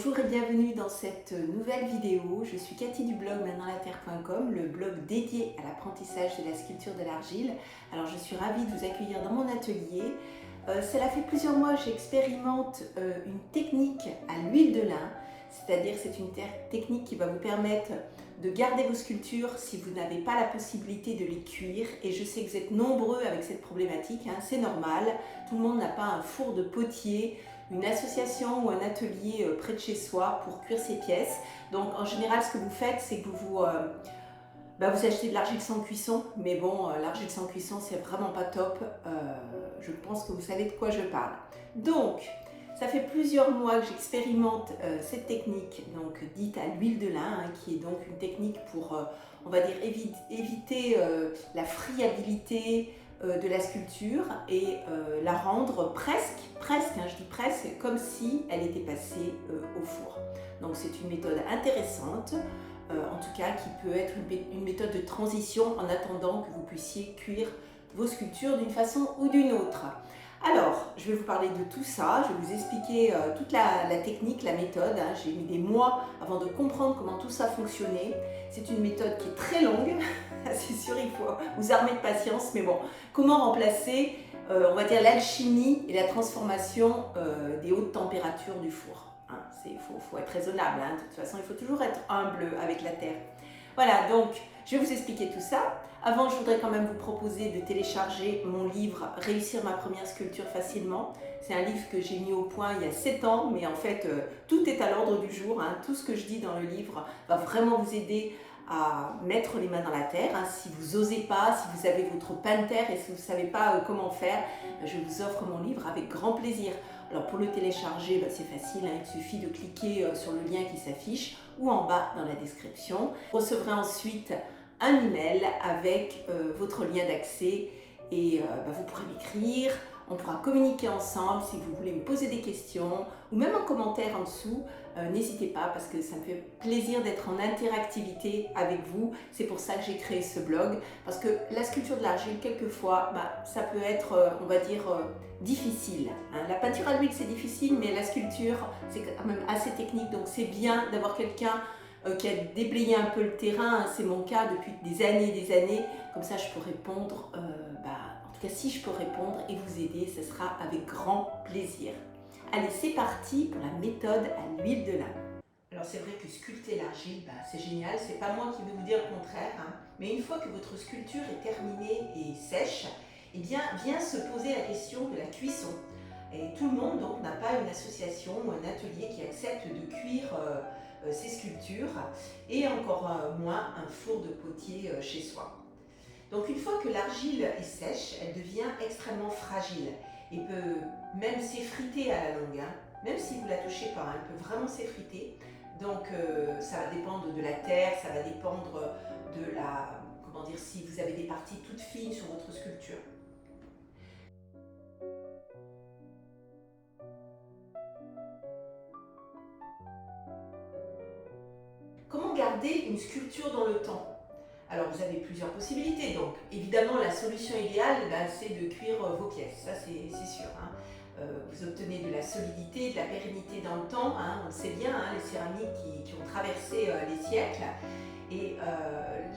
Bonjour et bienvenue dans cette nouvelle vidéo. Je suis Cathy du blog MaindansLaTerre.com, le blog dédié à l'apprentissage de la sculpture de l'argile. Alors je suis ravie de vous accueillir dans mon atelier. Cela fait plusieurs mois que j'expérimente une technique à l'huile de lin, c'est-à-dire c'est une technique qui va vous permettre de garder vos sculptures si vous n'avez pas la possibilité de les cuire. Et je sais que vous êtes nombreux avec cette problématique, c'est normal. Tout le monde n'a pas un four de potier, une association ou un atelier près de chez soi pour cuire ses pièces. Donc en général ce que vous faites, c'est que vous achetez de l'argile sans cuisson, mais bon, l'argile sans cuisson c'est vraiment pas top. Je pense que vous savez de quoi je parle. Donc ça fait plusieurs mois que j'expérimente cette technique, donc dite à l'huile de lin, qui est donc une technique pour, on va dire, éviter la friabilité de la sculpture et la rendre presque, je dis presque, comme si elle était passée au four. Donc c'est une méthode intéressante, en tout cas qui peut être une méthode de transition en attendant que vous puissiez cuire vos sculptures d'une façon ou d'une autre. Alors, je vais vous parler de tout ça, je vais vous expliquer toute la technique, la méthode. J'ai mis des mois avant de comprendre comment tout ça fonctionnait. C'est une méthode qui est très longue, c'est sûr, il faut vous armer de patience, mais bon, comment remplacer, on va dire, l'alchimie et la transformation des hautes températures du four. Il faut être raisonnable, de toute façon, il faut toujours être humble avec la terre. Voilà, donc je vais vous expliquer tout ça. Avant, je voudrais quand même vous proposer de télécharger mon livre « Réussir ma première sculpture facilement ». C'est un livre que j'ai mis au point il y a 7 ans, mais en fait, tout est à l'ordre du jour. Tout ce que je dis dans le livre va vraiment vous aider à mettre les mains dans la terre. Si vous n'osez pas, si vous avez votre pain de terre et si vous ne savez pas comment faire, je vous offre mon livre avec grand plaisir. Alors pour le télécharger, c'est facile, il suffit de cliquer sur le lien qui s'affiche ou en bas dans la description. Vous recevrez ensuite un email avec votre lien d'accès et vous pourrez m'écrire, on pourra communiquer ensemble si vous voulez me poser des questions ou même en commentaire en dessous. N'hésitez pas parce que ça me fait plaisir d'être en interactivité avec vous. C'est pour ça que j'ai créé ce blog, parce que la sculpture de l'argile, quelquefois, ça peut être, on va dire, difficile. La peinture à l'huile, c'est difficile, mais la sculpture, c'est quand même assez technique, donc c'est bien d'avoir quelqu'un qui a déblayé un peu le terrain. C'est mon cas depuis des années. Comme ça, je peux répondre, en tout cas, si je peux répondre et vous aider, ce sera avec grand plaisir. Allez, c'est parti pour la méthode à l'huile de lin. Alors c'est vrai que sculpter l'argile, c'est génial, c'est pas moi qui vais vous dire le contraire, mais une fois que votre sculpture est terminée et sèche, eh bien vient se poser la question de la cuisson. Et tout le monde donc n'a pas une association ou un atelier qui accepte de cuire ses sculptures et encore moins un four de potier chez soi. Donc une fois que l'argile est sèche, elle devient extrêmement fragile et peut même s'effriter à la longue. Même si vous ne la touchez pas, elle peut vraiment s'effriter. Donc ça va dépendre de la terre, ça va dépendre de la, comment dire, si vous avez des parties toutes fines sur votre sculpture. Comment garder une sculpture dans le temps? Alors vous avez plusieurs possibilités, donc évidemment la solution idéale c'est de cuire vos pièces, ça c'est sûr. Vous obtenez de la solidité, de la pérennité dans le temps, on le sait bien, les céramiques qui ont traversé les siècles. Et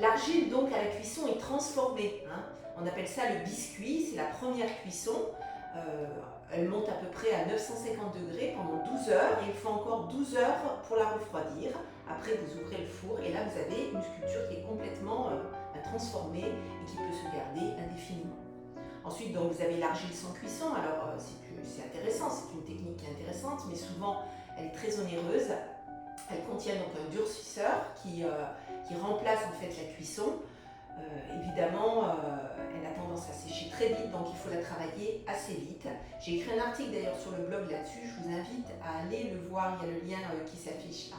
l'argile donc à la cuisson est transformée, on appelle ça le biscuit, c'est la première cuisson. Elle monte à peu près à 950 degrés pendant 12 heures et il faut encore 12 heures pour la refroidir. Après vous ouvrez le four et là vous avez une sculpture qui est complètement transformée et qui peut se garder indéfiniment. Ensuite donc vous avez l'argile sans cuisson. Alors c'est intéressant, c'est une technique qui est intéressante, mais souvent elle est très onéreuse. Elle contient donc un durcisseur qui remplace en fait la cuisson. Évidemment, elle a tendance à sécher très vite, donc il faut la travailler assez vite. J'ai écrit un article d'ailleurs sur le blog là-dessus, je vous invite à aller le voir, il y a le lien qui s'affiche là.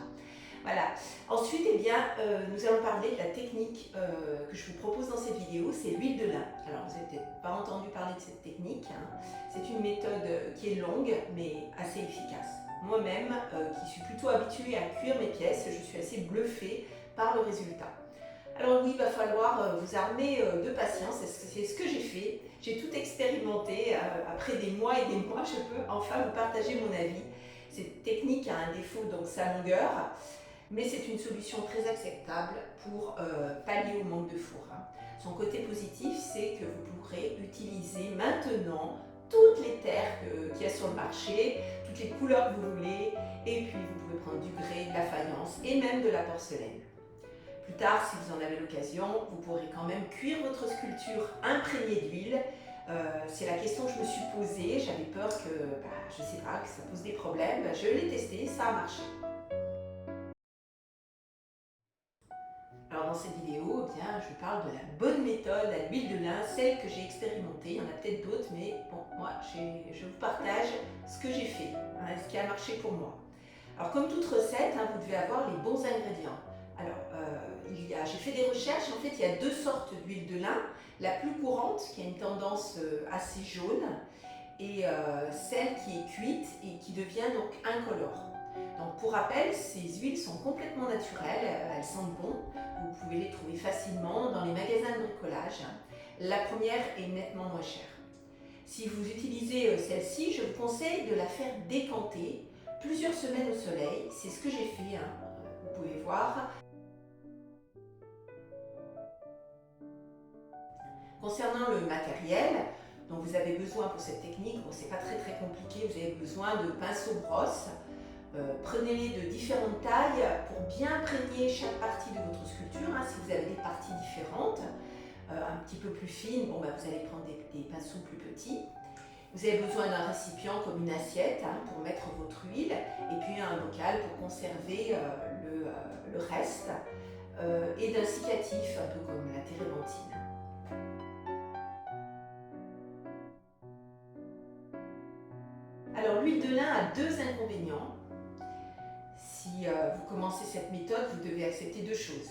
Voilà. Ensuite, nous allons parler de la technique que je vous propose dans cette vidéo, c'est l'huile de lin. Alors, vous n'avez peut-être pas entendu parler de cette technique. C'est une méthode qui est longue, mais assez efficace. Moi-même, qui suis plutôt habituée à cuire mes pièces, je suis assez bluffée par le résultat. Alors oui, il va falloir vous armer de patience, c'est ce que j'ai fait. J'ai tout expérimenté, après des mois et des mois, je peux enfin vous partager mon avis. Cette technique a un défaut, donc sa longueur, mais c'est une solution très acceptable pour pallier au manque de four. Son côté positif, c'est que vous pourrez utiliser maintenant toutes les terres qu'il y a sur le marché, toutes les couleurs que vous voulez, et puis vous pouvez prendre du grès, de la faïence et même de la porcelaine. Plus tard, si vous en avez l'occasion, vous pourrez quand même cuire votre sculpture imprégnée d'huile. C'est la question que je me suis posée, j'avais peur que, je sais pas, que ça pose des problèmes. Je l'ai testé, ça a marché. Alors dans cette vidéo, eh bien, je parle de la bonne méthode à l'huile de lin, celle que j'ai expérimentée. Il y en a peut-être d'autres, mais bon, moi, je vous partage ce que j'ai fait, ce qui a marché pour moi. Alors comme toute recette, vous devez avoir les bons ingrédients. Alors, j'ai fait des recherches, en fait il y a deux sortes d'huile de lin. La plus courante, qui a une tendance assez jaune, et celle qui est cuite et qui devient donc incolore. Donc pour rappel, ces huiles sont complètement naturelles, elles sentent bon, vous pouvez les trouver facilement dans les magasins de bricolage. La première est nettement moins chère. Si vous utilisez celle-ci, je vous conseille de la faire décanter plusieurs semaines au soleil, c'est ce que j'ai fait, vous pouvez voir. Concernant le matériel dont vous avez besoin pour cette technique, bon, c'est pas très compliqué, vous avez besoin de pinceaux brosses. Prenez-les de différentes tailles pour bien imprégner chaque partie de votre sculpture. Si vous avez des parties différentes, un petit peu plus fines, vous allez prendre des pinceaux plus petits. Vous avez besoin d'un récipient comme une assiette pour mettre votre huile et puis un bocal pour conserver le reste et d'un cicatif, un peu comme la térébenthine. Alors l'huile de lin a deux inconvénients. Si vous commencez cette méthode, vous devez accepter deux choses.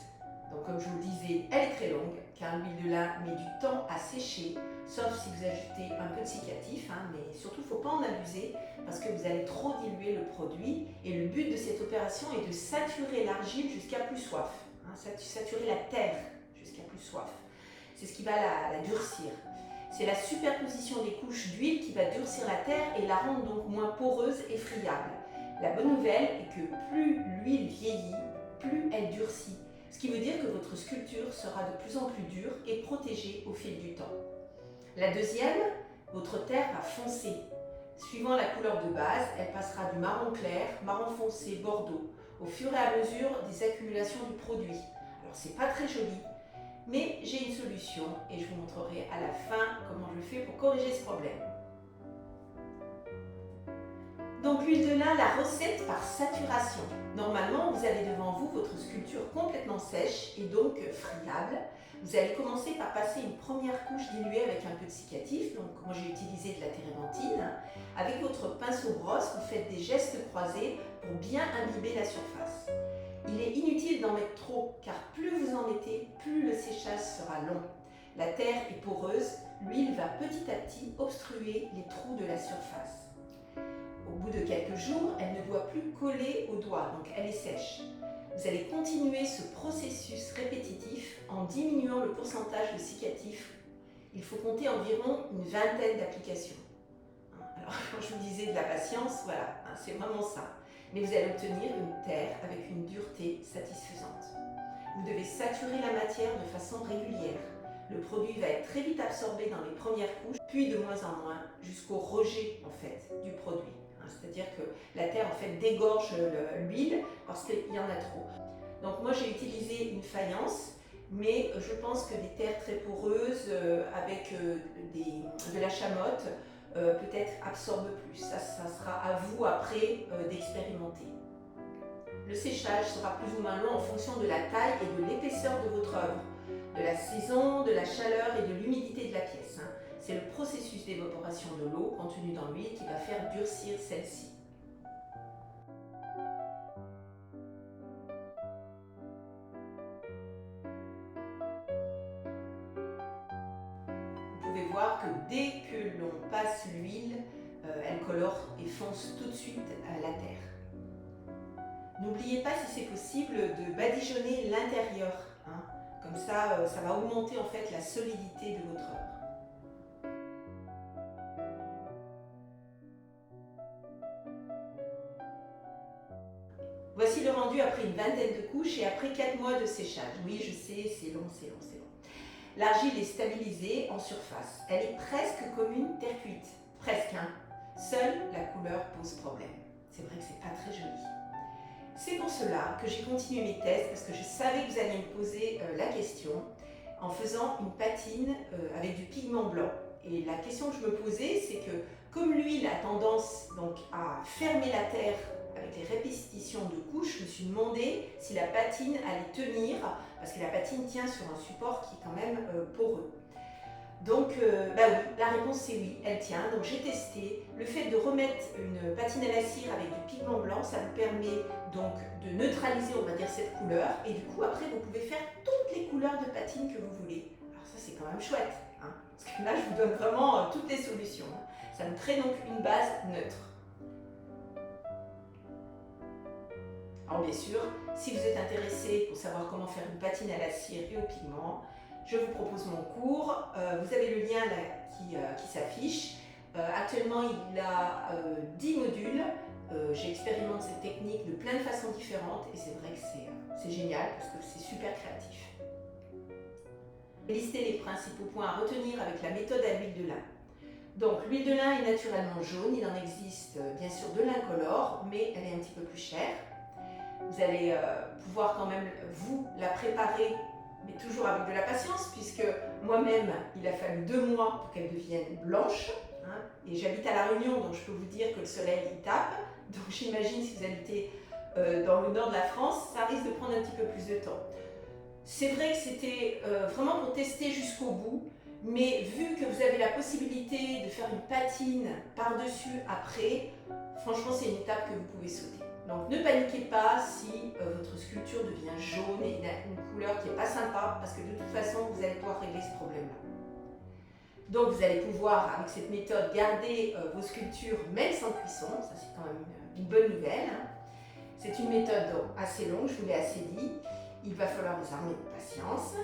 Donc comme je vous le disais, elle est très longue, car l'huile de lin met du temps à sécher, sauf si vous ajoutez un peu de cicatif, mais surtout il ne faut pas en abuser, parce que vous allez trop diluer le produit, et le but de cette opération est de saturer l'argile jusqu'à plus soif, saturer la terre jusqu'à plus soif. C'est ce qui va la durcir. C'est la superposition des couches d'huile qui va durcir la terre et la rendre donc moins poreuse et friable. La bonne nouvelle est que plus l'huile vieillit, plus elle durcit. Ce qui veut dire que votre sculpture sera de plus en plus dure et protégée au fil du temps. La deuxième, votre terre va foncer. Suivant la couleur de base, elle passera du marron clair, marron foncé, bordeaux, au fur et à mesure des accumulations du produit. Alors c'est pas très joli, mais j'ai une solution et je vous montrerai à la fin comment je fais pour corriger ce problème. Donc l'huile de lin, la recette par saturation. Normalement, vous avez devant vous votre sculpture complètement sèche et donc friable. Vous allez commencer par passer une première couche diluée avec un peu de cicatif. Donc moi j'ai utilisé de la térébenthine. Avec votre pinceau brosse, vous faites des gestes croisés pour bien imbiber la surface. Il est inutile d'en mettre trop, car plus vous en mettez, plus le séchage sera long. La terre est poreuse, l'huile va petit à petit obstruer les trous de la surface. Au bout de quelques jours, elle ne doit plus coller aux doigts, donc elle est sèche. Vous allez continuer ce processus répétitif en diminuant le pourcentage de cicatif. Il faut compter environ une vingtaine d'applications. Alors, quand je vous disais de la patience, voilà, c'est vraiment ça. Mais vous allez obtenir une terre avec une dureté satisfaisante. Vous devez saturer la matière de façon régulière. Le produit va être très vite absorbé dans les premières couches, puis de moins en moins, jusqu'au rejet en fait, du produit. C'est-à-dire que la terre en fait dégorge l'huile parce qu'il y en a trop. Donc moi j'ai utilisé une faïence, mais je pense que des terres très poreuses avec de la chamotte peut-être absorbent plus. Ça sera à vous après d'expérimenter. Le séchage sera plus ou moins long en fonction de la taille et de l'épaisseur de votre œuvre, de la saison, de la chaleur et de l'humidité de la pièce. C'est le processus d'évaporation de l'eau contenue dans l'huile qui va faire durcir celle-ci. Vous pouvez voir que dès que l'on passe l'huile, elle colore et fonce tout de suite à la terre. N'oubliez pas, si c'est possible, de badigeonner l'intérieur. Comme ça, ça va augmenter en fait la solidité de votre œuvre. mois de séchage. Oui, je sais, c'est long, c'est long, c'est long. L'argile est stabilisée en surface. Elle est presque comme une terre cuite. Presque, hein. Seule la couleur pose problème. C'est vrai que c'est pas très joli. C'est pour cela que j'ai continué mes tests, parce que je savais que vous alliez me poser la question, en faisant une patine avec du pigment blanc. Et la question que je me posais, c'est que comme l'huile a tendance donc à fermer la terre avec les répétitions de couches, je me suis demandé si la patine allait tenir, parce que la patine tient sur un support qui est quand même poreux. Donc, bah oui, la réponse c'est oui, elle tient. Donc j'ai testé. Le fait de remettre une patine à la cire avec du pigment blanc, ça vous permet donc de neutraliser, on va dire, cette couleur. Et du coup, après, vous pouvez faire toutes les couleurs de patine que vous voulez. Alors ça, c'est quand même chouette, hein, parce que là, je vous donne vraiment toutes les solutions. Ça me crée donc une base neutre. Alors bien sûr, si vous êtes intéressé pour savoir comment faire une patine à la cire et au pigment, je vous propose mon cours. Vous avez le lien là qui s'affiche. Actuellement, il a 10 modules. J'expérimente cette technique de plein de façons différentes et c'est vrai que c'est génial parce que c'est super créatif. Listez les principaux points à retenir avec la méthode à l'huile de lin. Donc l'huile de lin est naturellement jaune. Il en existe bien sûr de l'incolore, mais elle est un petit peu plus chère. Vous allez pouvoir quand même vous la préparer, mais toujours avec de la patience, puisque moi-même, il a fallu 2 mois pour qu'elle devienne blanche. Hein, et j'habite à La Réunion, donc je peux vous dire que le soleil il tape. Donc j'imagine si vous habitez dans le nord de la France, ça risque de prendre un petit peu plus de temps. C'est vrai que c'était vraiment pour tester jusqu'au bout, mais vu que vous avez la possibilité de faire une patine par-dessus après, franchement c'est une étape que vous pouvez sauter. Donc ne paniquez pas si votre sculpture devient jaune et une couleur qui n'est pas sympa, parce que de toute façon vous allez pouvoir régler ce problème-là. Donc vous allez pouvoir avec cette méthode garder vos sculptures même sans cuisson, ça c'est quand même une bonne nouvelle. Hein. C'est une méthode assez longue, je vous l'ai assez dit, il va falloir vous armer de patience.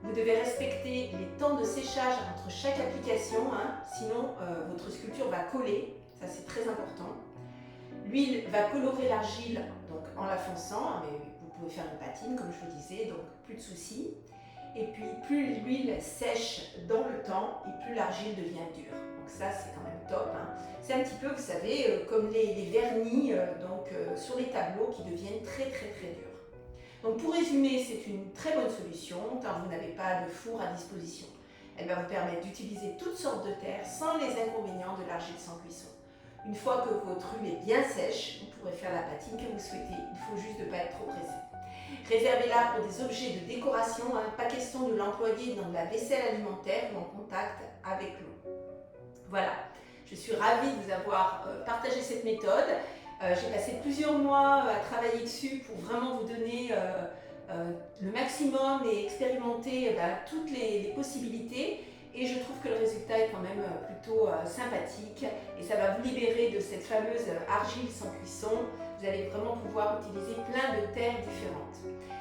Vous devez respecter les temps de séchage entre chaque application, hein, sinon votre sculpture va coller, ça c'est très important. L'huile va colorer l'argile en la fonçant, mais vous pouvez faire une patine comme je vous disais, donc plus de soucis. Et puis plus l'huile sèche dans le temps et plus l'argile devient dure. Donc ça c'est quand même top. Hein. C'est un petit peu, vous savez, comme les vernis sur les tableaux qui deviennent très durs. Donc pour résumer, c'est une très bonne solution car vous n'avez pas de four à disposition. Elle va vous permettre d'utiliser toutes sortes de terres sans les inconvénients de l'argile sans cuisson. Une fois que votre huile est bien sèche, vous pourrez faire la patine que vous souhaitez. Il faut juste ne pas être trop pressé. Réservez-la pour des objets de décoration. Hein, pas question de l'employer dans de la vaisselle alimentaire ou en contact avec l'eau. Voilà, je suis ravie de vous avoir partagé cette méthode. J'ai passé plusieurs mois à travailler dessus pour vraiment vous donner le maximum et expérimenter toutes les possibilités. Et je trouve que le résultat est quand même plutôt sympathique et ça va vous libérer de cette fameuse argile sans cuisson. Vous allez vraiment pouvoir utiliser plein de terres différentes.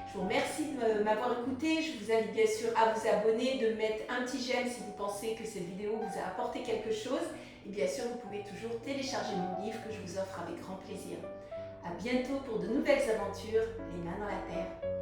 Je vous remercie de m'avoir écouté. Je vous invite bien sûr à vous abonner, de mettre un petit j'aime si vous pensez que cette vidéo vous a apporté quelque chose. Et bien sûr, vous pouvez toujours télécharger mon livre que je vous offre avec grand plaisir. À bientôt pour de nouvelles aventures, les mains dans la terre.